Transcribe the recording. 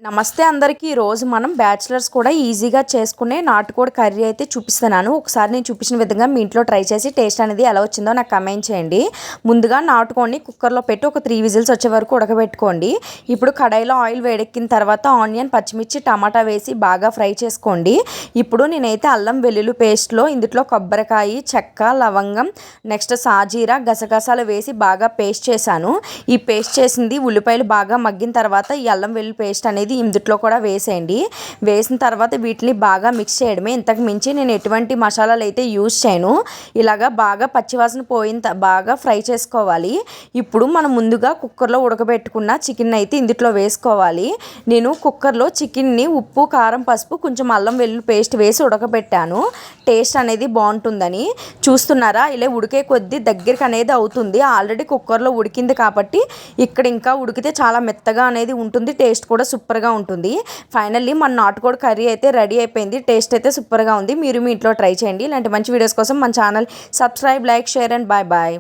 నమస్తే అందరికీ. ఈరోజు మనం బ్యాచిలర్స్ కూడా ఈజీగా చేసుకునే నాటుకోడి కర్రీ అయితే చూపిస్తున్నాను. ఒకసారి నేను చూపించిన విధంగా మీ ఇంట్లో ట్రై చేసి టేస్ట్ అనేది ఎలా వచ్చిందో నాకు కమెంట్ చేయండి. ముందుగా నాటుకోడిని కుక్కర్లో పెట్టి ఒక 3 విజిల్స్ వచ్చే వరకు ఉడకబెట్టుకోండి. ఇప్పుడు కడాయిలో ఆయిల్ వేడెక్కిన తర్వాత ఆనియన్, పచ్చిమిర్చి, టమాటా వేసి బాగా ఫ్రై చేసుకోండి. ఇప్పుడు నేనైతే అల్లం వెల్లుల్లి పేస్ట్లో ఇందులో కొబ్బరికాయ, చెక్క, లవంగం, నెక్స్ట్ సాజీరా, గసగసాలు వేసి బాగా పేస్ట్ చేశాను. ఈ పేస్ట్ చేసింది ఉల్లిపాయలు బాగా మగ్గిన తర్వాత ఈ అల్లం వెల్లుల్లి పేస్ట్ అనేది ఇందులో కూడా వేసేయండి. వేసిన తర్వాత వీటిని బాగా మిక్స్ చేయడమే. ఇంతకు మించి నేను ఎటువంటి మసాలాలు అయితే యూజ్ చేయను. ఇలాగా బాగా పచ్చివాసన పోయిన బాగా ఫ్రై చేసుకోవాలి. ఇప్పుడు మనం ముందుగా కుక్కర్లో ఉడకబెట్టుకున్న చికెన్ అయితే ఇందులో వేసుకోవాలి. నేను కుక్కర్లో చికెన్ని ఉప్పు, కారం, పసుపు, కొంచెం అల్లం వెల్లుల్లి పేస్ట్ వేసి ఉడకబెట్టాను. టేస్ట్ అనేది బాగుంటుందని. చూస్తున్నారా, ఇలా ఉడికే కొద్దీ దగ్గరికి అనేది అవుతుంది. ఆల్రెడీ కుక్కర్లో ఉడికింది కాబట్టి ఇక్కడ ఇంకా ఉడికితే చాలా మెత్తగా అనేది ఉంటుంది. టేస్ట్ కూడా సూపర్గా ఉంటుంది. ఫైనల్లీ మన నాటుకోడి కర్రీ అయితే రెడీ అయిపోయింది. టేస్ట్ అయితే సూపర్గా ఉంది. మీరు మీ ఇంట్లో ట్రై చేయండి. ఇలాంటి మంచి వీడియోస్ కోసం మన channel subscribe, like, share and bye.